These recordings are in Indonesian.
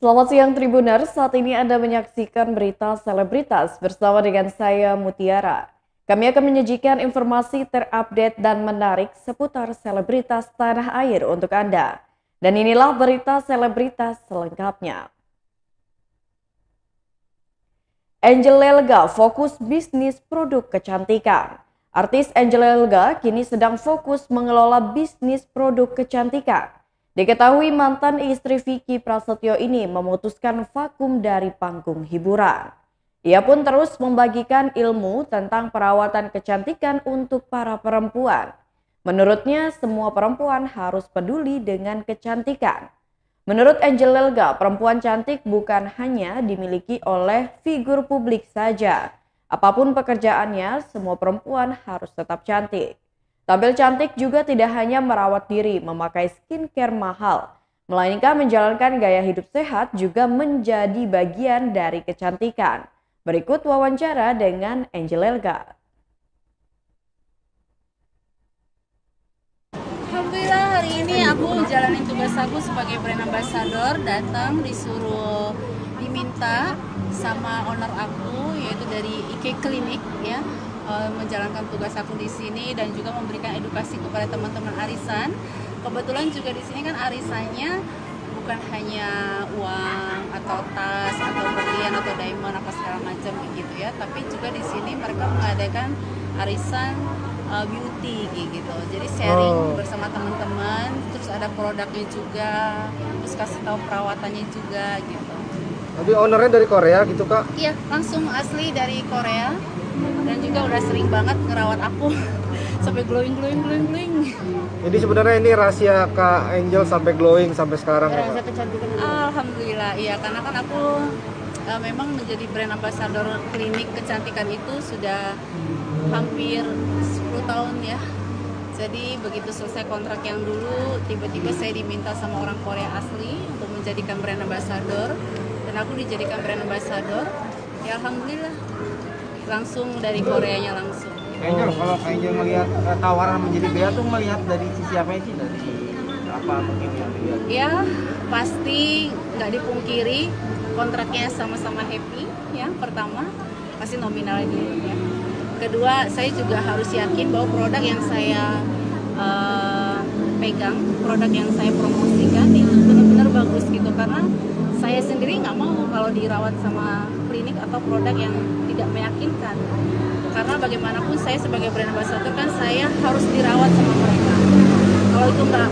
Selamat siang Tribuners, saat ini Anda menyaksikan berita selebritas bersama dengan saya Mutiara. Kami akan menyajikan informasi terupdate dan menarik seputar selebritas tanah air untuk Anda. Dan inilah berita selebritas selengkapnya. Angel Elga fokus bisnis produk kecantikan. Artis Angel Elga kini sedang fokus mengelola bisnis produk kecantikan. Diketahui mantan istri Vicky Prasetyo ini memutuskan vakum dari panggung hiburan. Ia pun terus membagikan ilmu tentang perawatan kecantikan untuk para perempuan. Menurutnya, semua perempuan harus peduli dengan kecantikan. Menurut Angel Elga, perempuan cantik bukan hanya dimiliki oleh figur publik saja. Apapun pekerjaannya, semua perempuan harus tetap cantik. Tampil cantik juga tidak hanya merawat diri, memakai skincare mahal, melainkan menjalankan gaya hidup sehat juga menjadi bagian dari kecantikan. Berikut wawancara dengan Angel Elga. Alhamdulillah hari ini aku jalanin tugas aku sebagai brand ambassador, datang disuruh diminta sama owner aku yaitu dari IK Klinik ya, menjalankan tugas aku di sini dan juga memberikan edukasi kepada teman-teman arisan. Kebetulan juga di sini kan arisannya bukan hanya uang atau tas atau berlian atau diamond apa segala macam gitu ya, tapi juga di sini mereka mengadakan arisan beauty gitu. Jadi sharing bersama teman-teman, terus ada produknya juga, terus kasih tahu perawatannya juga gitu. Tapi ownernya dari Korea gitu Kak? Iya, langsung asli dari Korea dan juga udah sering banget ngerawat aku sampai glowing. Jadi sebenarnya ini rahasia Kak Angel sampai glowing sampai sekarang ya, Rahasia Kak? kecantikan. Alhamdulillah, iya karena kan aku memang menjadi brand ambassador klinik kecantikan itu sudah hampir 10 tahun ya. Jadi begitu selesai kontrak yang dulu, tiba-tiba saya diminta sama orang Korea asli untuk menjadikan brand ambassador dan aku dijadikan brand ambassador. Ya alhamdulillah, langsung dari Koreanya langsung. Angel, kalau Angel melihat tawaran menjadi bea tuh melihat dari sisi apa sih? Dari apa mungkin yang dilihat? Ya pasti nggak dipungkiri kontraknya sama-sama happy ya. Pertama pasti nominalnya dulu ya. Kedua, saya juga harus yakin bahwa produk yang saya pegang, produk yang saya promosikan itu benar-benar bagus gitu, karena saya sendiri nggak mau kalau dirawat sama klinik atau produk yang tidak meyakinkan, karena bagaimanapun saya sebagai brand ambassador kan saya harus dirawat sama mereka. Kalau itu nggak.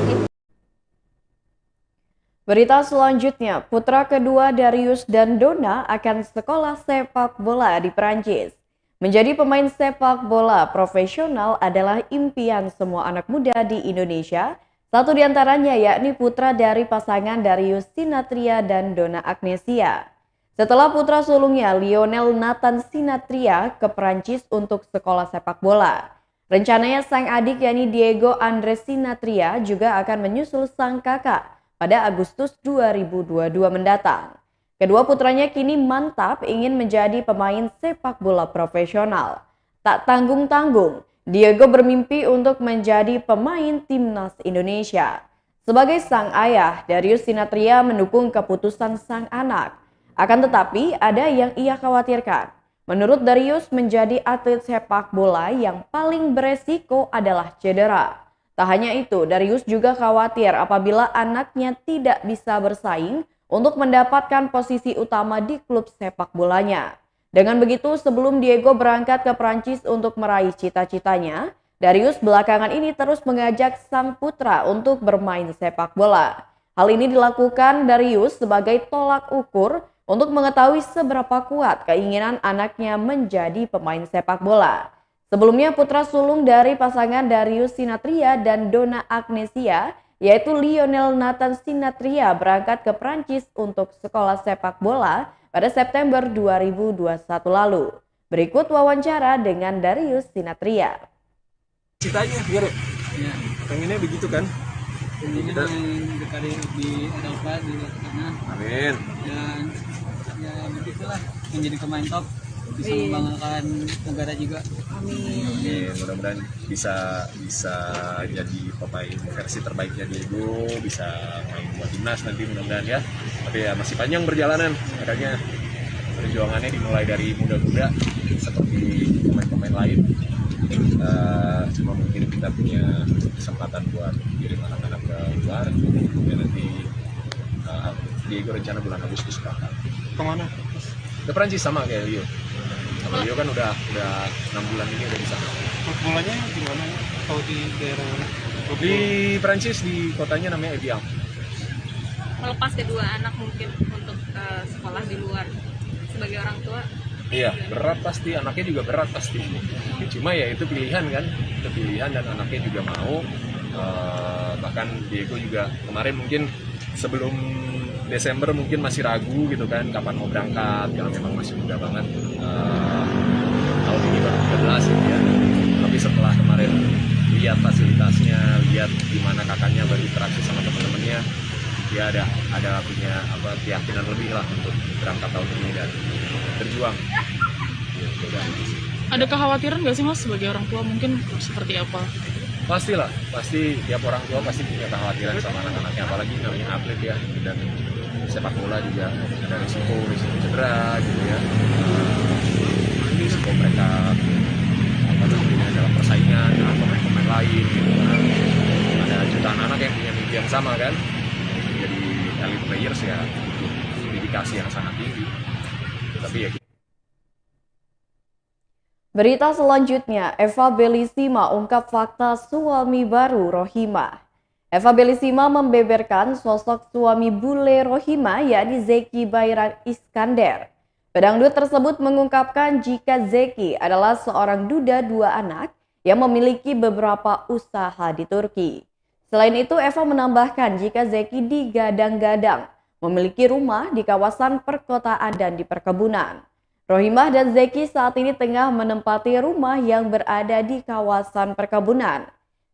Berita selanjutnya, putra kedua Darius dan Donna akan sekolah sepak bola di Prancis. Menjadi pemain sepak bola profesional adalah impian semua anak muda di Indonesia. Satu di antaranya yakni putra dari pasangan Darius Sinathrya dan Donna Agnesia. Setelah putra sulungnya Lionel Nathan Sinathrya ke Prancis untuk sekolah sepak bola. Rencananya sang adik yakni Diego Andres Sinathrya juga akan menyusul sang kakak pada Agustus 2022 mendatang. Kedua putranya kini mantap ingin menjadi pemain sepak bola profesional. Tak tanggung-tanggung, Diego bermimpi untuk menjadi pemain timnas Indonesia. Sebagai sang ayah, Darius Sinathrya mendukung keputusan sang anak. Akan tetapi, ada yang ia khawatirkan. Menurut Darius, menjadi atlet sepak bola yang paling beresiko adalah cedera. Tak hanya itu, Darius juga khawatir apabila anaknya tidak bisa bersaing untuk mendapatkan posisi utama di klub sepak bolanya. Dengan begitu, sebelum Diego berangkat ke Prancis untuk meraih cita-citanya, Darius belakangan ini terus mengajak sang putra untuk bermain sepak bola. Hal ini dilakukan Darius sebagai tolak ukur untuk mengetahui seberapa kuat keinginan anaknya menjadi pemain sepak bola. Sebelumnya putra sulung dari pasangan Darius Sinathrya dan Donna Agnesia, yaitu Lionel Nathan Sinathrya, berangkat ke Prancis untuk sekolah sepak bola pada September 2021 lalu. Berikut wawancara dengan Darius Sinathrya. Citanya, ya, Ya, pengennya begitu kan? ini main kali di Eropa di sana Amin. dan ya begitulah menjadi pemain top. bisa membanggakan negara juga. Amin, mudah-mudahan bisa jadi pemain versi terbaiknya Diego, bisa main buat timnas nanti mudah-mudahan ya. Tapi ya masih panjang perjalanan, makanya perjuangannya dimulai dari muda-muda seperti pemain-pemain lain. Cuma mungkin kita punya kesempatan buat kirim anak-anak ke luar, kemudian nanti Diego rencana bulan Agustus berangkat. Kemana? Ke Perancis sama kayak Leo. Sama Leo kan udah 6 bulan ini udah di sana. Bolanya di mana? Atau di daerah mana? Di Perancis di kotanya namanya Evian. Melepas kedua anak mungkin untuk sekolah di luar sebagai orang tua. Iya, berat pasti, anaknya juga berat pasti. Cuma ya itu pilihan kan, itu pilihan dan anaknya juga mau. Bahkan Diego juga kemarin mungkin sebelum Desember mungkin masih ragu gitu kan, kapan mau berangkat, karena memang masih muda banget. Tahun ini baru 13 gitu ya. Tapi setelah kemarin lihat fasilitasnya, lihat gimana kakaknya berinteraksi sama teman-temannya, dia ada punya keyakinan lebih lah untuk berangkat tahun ini dan berjuang. Ada kekhawatiran nggak sih Mas sebagai orang tua mungkin seperti apa? Pastilah, pasti tiap orang tua pasti punya kekhawatiran sama anak-anaknya, apalagi namanya atlet ya, dan sepak bola juga ada risiko cedera gitu ya, risiko mereka dalam persaingan dengan pemain-pemain lain gitu kan. Ada jutaan anak yang punya mimpi yang sama kan, jadi elite players ya, dedikasi yang sangat tinggi. Tapi ya Berita selanjutnya, Eva Belissima ungkap fakta suami baru Rohima. Eva Belissima membeberkan sosok suami bule Rohima yakni Zeki Bayrak Iskandar. Pedangdut tersebut mengungkapkan jika Zeki adalah seorang duda 2 anak yang memiliki beberapa usaha di Turki. Selain itu, Eva menambahkan jika Zeki digadang-gadang memiliki rumah di kawasan perkotaan dan di perkebunan. Rohimah dan Zeki saat ini tengah menempati rumah yang berada di kawasan perkebunan.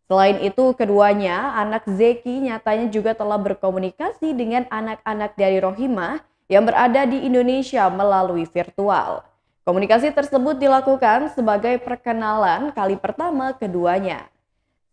Selain itu, keduanya, anak Zeki nyatanya juga telah berkomunikasi dengan anak-anak dari Rohimah yang berada di Indonesia melalui virtual. Komunikasi tersebut dilakukan sebagai perkenalan kali pertama keduanya.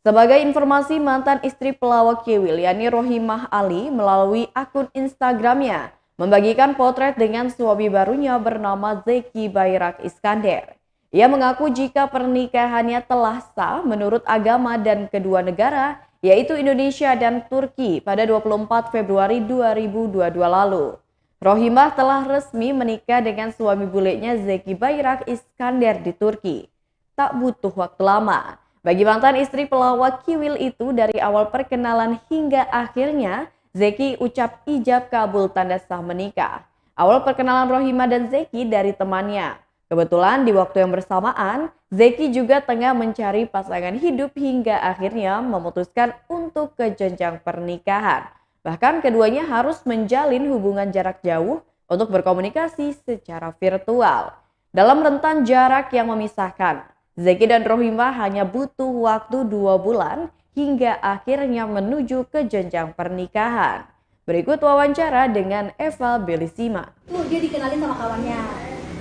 Sebagai informasi, mantan istri pelawak Kiwil, yakni Rohimah Ali, melalui akun Instagramnya, membagikan potret dengan suami barunya bernama Zeki Bayrak Iskandar. Ia mengaku jika pernikahannya telah sah menurut agama dan kedua negara, yaitu Indonesia dan Turki pada 24 Februari 2022 lalu. Rohimah telah resmi menikah dengan suami bulenya Zeki Bayrak Iskandar di Turki. Tak butuh waktu lama. Bagi mantan istri pelawak Kiwil itu, dari awal perkenalan hingga akhirnya, Zeki ucap ijab kabul tanda sah menikah. Awal perkenalan Rohimah dan Zeki dari temannya. Kebetulan di waktu yang bersamaan, Zeki juga tengah mencari pasangan hidup hingga akhirnya memutuskan untuk ke jenjang pernikahan. Bahkan keduanya harus menjalin hubungan jarak jauh untuk berkomunikasi secara virtual. Dalam rentan jarak yang memisahkan, Zeki dan Rohimah hanya butuh waktu 2 bulan hingga akhirnya menuju ke jenjang pernikahan. Berikut wawancara dengan Eva Belissima. Dia dikenalin sama kawannya.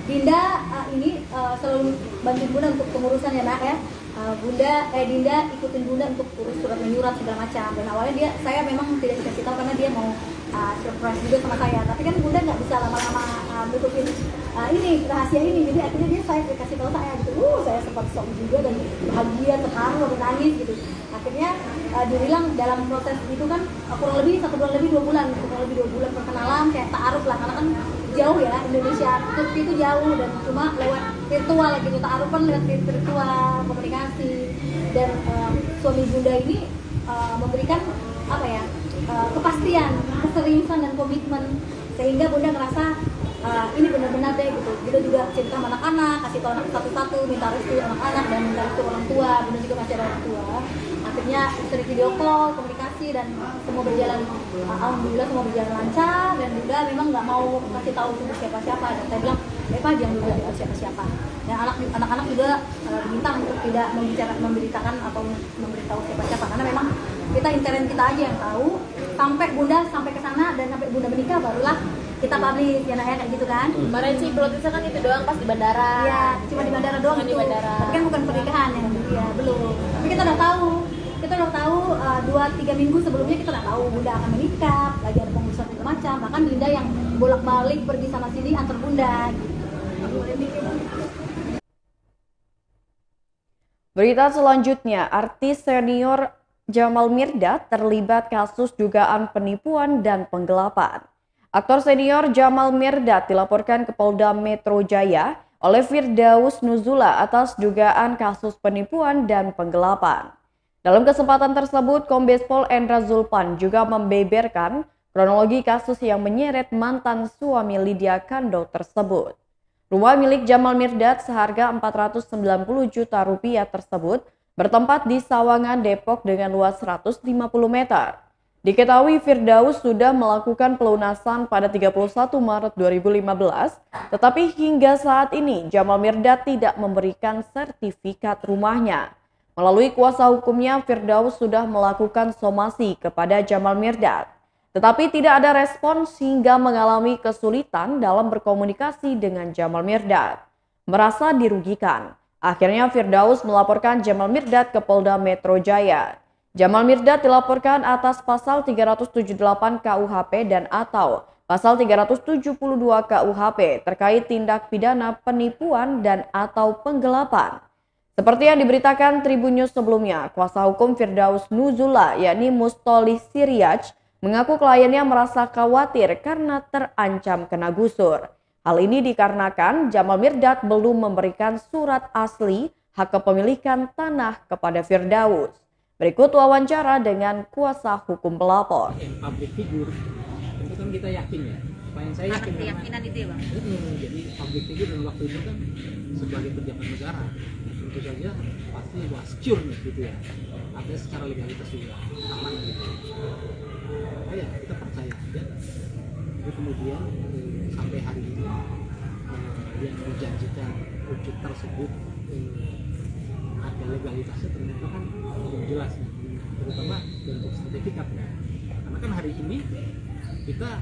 Dinda ini selalu bantuin Bunda untuk pengurusan ya nak ya. Dinda ikutin Bunda untuk urus surat menyurat segala macam. Dan awalnya saya memang tidak dikasih tahu karena dia mau surprise juga sama saya. Tapi kan Bunda nggak bisa lama-lama nutupin ini rahasia ini. Jadi akhirnya saya kasih tahu saya gitu. Saya sempat shock juga dan bahagia, terharu, nangis gitu. Akhirnya dibilang dalam proses itu kan kurang lebih 1 bulan lebih 2 bulan, perkenalan kayak ta'aruf lah, karena kan jauh ya, Indonesia Turki itu jauh dan cuma lewat virtual gitu, ta'aruf kan lewat virtual komunikasi. Dan suami Bunda ini memberikan kepastian, keseriusan dan komitmen, sehingga Bunda ngerasa ini benar-benar deh gitu. Bunda juga cerita sama anak-anak, kasih tahu anak satu-satu, minta restu anak-anak dan minta restu orang tua. Bunda juga masih ada orang tua. Akhirnya sering video call, komunikasi dan semua berjalan, alhamdulillah semua berjalan lancar. Dan Bunda memang nggak mau kasih tahu untuk siapa-siapa. Dan saya bilang, Eva jangan juga siapa-siapa. Dan anak-anak juga diminta untuk tidak memberitakan atau memberitahu siapa-siapa, karena memang kita intern kita aja yang tahu. Sampai Bunda sampai ke sana dan sampai Bunda menikah barulah kita publish ya nak ya, kayak gitu kan. Kemarin sih protes kan itu doang pas di bandara. Iya, cuma di bandara doang Cuma di itu. bandara. Tapi kan bukan pernikahan ya, ya belum. Tapi kita udah tahu. Kita udah tahu 2-3 minggu sebelumnya kita udah tahu Bunda akan menikah, lagi ada pengurusan segala macam. Bahkan Linda yang bolak-balik pergi sama sini antar Bunda. Berita selanjutnya, artis senior Jamal Mirdad terlibat kasus dugaan penipuan dan penggelapan. Aktor senior Jamal Mirdad dilaporkan ke Polda Metro Jaya oleh Firdaus Nuzula atas dugaan kasus penipuan dan penggelapan. Dalam kesempatan tersebut, Kombes Pol Endra Zulpan juga membeberkan kronologi kasus yang menyeret mantan suami Lydia Kando tersebut. Rumah milik Jamal Mirdad seharga 490 juta rupiah tersebut bertempat di Sawangan, Depok dengan luas 150 meter. Diketahui Firdaus sudah melakukan pelunasan pada 31 Maret 2015, tetapi hingga saat ini Jamal Mirdad tidak memberikan sertifikat rumahnya. Melalui kuasa hukumnya, Firdaus sudah melakukan somasi kepada Jamal Mirdad. Tetapi tidak ada respon sehingga mengalami kesulitan dalam berkomunikasi dengan Jamal Mirdad. Merasa dirugikan, akhirnya Firdaus melaporkan Jamal Mirdad ke Polda Metro Jaya. Jamal Mirdad dilaporkan atas pasal 378 KUHP dan atau pasal 372 KUHP terkait tindak pidana penipuan dan atau penggelapan. Seperti yang diberitakan Tribun News sebelumnya, kuasa hukum Firdaus Nuzula yakni Mustoli Siriaj mengaku kliennya merasa khawatir karena terancam kena gusur. Hal ini dikarenakan Jamal Mirdad belum memberikan surat asli hak kepemilikan tanah kepada Firdaus. Berikut wawancara dengan kuasa hukum pelapor. Public figure itu kan kita yakin ya. Yang saya yakin Keyakinan itu ya Bang? Jadi public figure dan waktu itu kan sebagai pejabat negara tentu saja pasti wah secure nih gitu ya. Artinya secara legalitas juga aman gitu. Ya kita percaya aja. Jadi kemudian sampai hari ini yang dijanjikan wujud tersebut ada legalitasnya ternyata kan belum jelas ya. Terutama bentuk sertifikat ya. Karena kan hari ini kita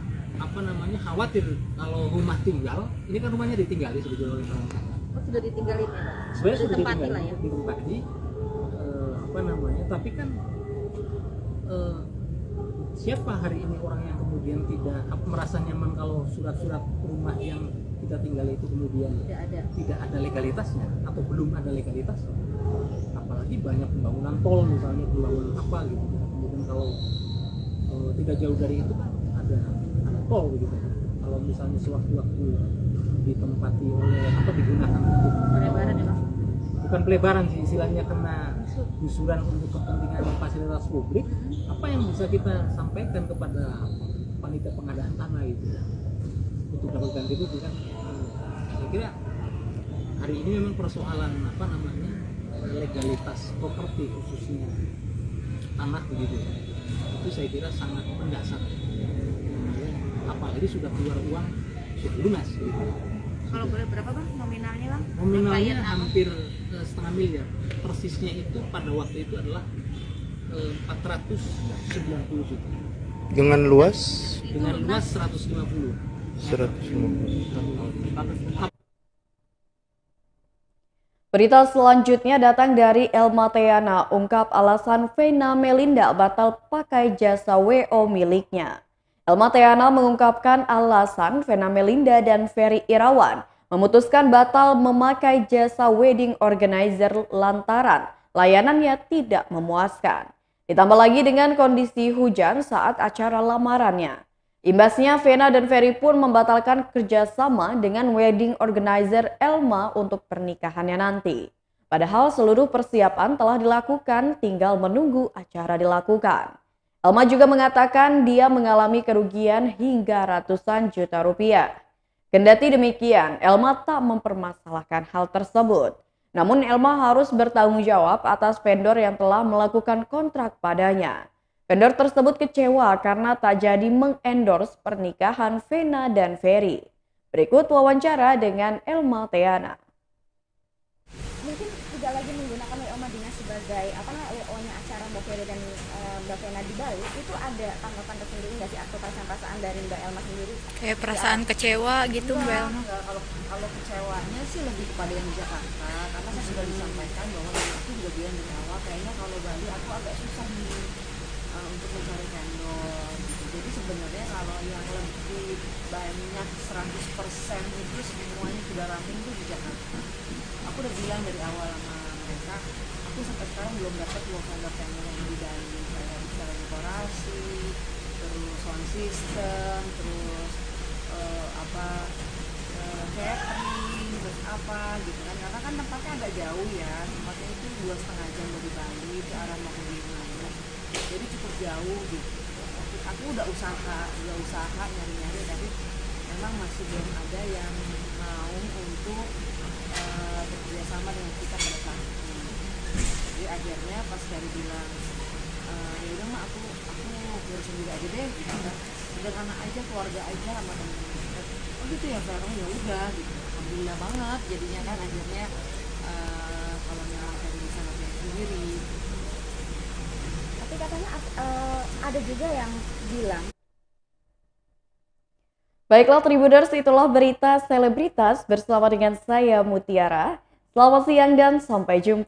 khawatir kalau rumah tinggal, ini kan rumahnya ditinggali sebetulnya oleh orang. Oh, sudah ditinggalin ya Bang? Sebenarnya sudah Ditempati ditinggali, lah ya? ditempati, tapi kan siapa hari ini orang yang kemudian tidak merasa nyaman kalau surat-surat rumah yang kita tinggali itu kemudian tidak ada legalitasnya atau belum ada legalitasnya, apalagi banyak pembangunan tol misalnya, pembangunan apa gitu. Kemudian kalau tidak jauh dari itu kan ada tol begitu. Kalau misalnya sewaktu-waktu ditempati oleh digunakan untuk Pelebaran ya Bang? bukan pelebaran sih istilahnya, kena gusuran untuk kepentingan fasilitas publik, apa yang bisa kita sampaikan kepada panitia pengadaan tanah itu untuk melakukan itu kan. Saya kira hari ini memang persoalan legalitas properti khususnya tanah begitu, itu saya kira sangat mendasar, apalagi sudah keluar uang sudah lunas gitu. Kalau boleh berapa Bang nominalnya Bang? Nominalnya hampir setengah miliar. Persisnya itu pada waktu itu adalah 490 juta. Dengan luas? Dengan luas 150. 150. Berita selanjutnya datang dari Elma Teana, ungkap alasan Vena Melinda batal pakai jasa WO miliknya. Elma Teana mengungkapkan alasan Vena Melinda dan Ferry Irawan memutuskan batal memakai jasa wedding organizer lantaran layanannya tidak memuaskan. Ditambah lagi dengan kondisi hujan saat acara lamarannya. Imbasnya Vena dan Ferry pun membatalkan kerjasama dengan wedding organizer Elma untuk pernikahannya nanti. Padahal seluruh persiapan telah dilakukan, tinggal menunggu acara dilakukan. Elma juga mengatakan dia mengalami kerugian hingga ratusan juta rupiah. Kendati demikian, Elma tak mempermasalahkan hal tersebut. Namun Elma harus bertanggung jawab atas vendor yang telah melakukan kontrak padanya. Vendor tersebut kecewa karena tak jadi mengendorse pernikahan Vena dan Ferry. Berikut wawancara dengan Elma Teana. mungkin tidak lagi menggunakan WO Madinah sebagai WO-nya acara Mbak Ferry dan Mbak Vena di Bali, itu ada tanggapan tersendiri nggak sih atau perasaan-perasaan dari Mbak Elma sendiri? Kayak perasaan kecewa gitu Mbak Elma? Enggak, kalau kecewanya sih lebih kepada yang di Jakarta, karena saya sudah disampaikan bahwa aku juga bilang dari awal kayaknya kalau Bali aku agak susah nih untuk mencari vendor gitu. Jadi sebenarnya kalau yang lebih banyak 100% itu semuanya sudah rampung itu di Jakarta. Aku udah bilang dari awal sama mereka, aku sampai sekarang belum dapat vendor yang di Bali, kayak bicara dekorasi, terus sound system, terus catering, terus apa gitu kan, karena kan tempatnya agak jauh ya, tempatnya itu 2,5 jam dari Bali ke arah Mangkunegaran, jadi cukup jauh gitu. Aku udah usaha nyari-nyari, tapi memang masih belum ada yang mau untuk bekerja sama dengan kita pada saat itu. Jadi akhirnya pas dari bilang ya udah mah aku ngurus sendiri aja deh gitu kan, sederhana aja, keluarga aja sama temen-temen. Oh gitu ya, bareng ya udah gitu. Alhamdulillah banget jadinya kan akhirnya kalau memang saya bisa ngerjain sendiri. Tapi katanya ada juga yang bilang. Baiklah Tribuners, itulah berita selebritas bersama dengan saya Mutiara. Selamat siang dan sampai jumpa.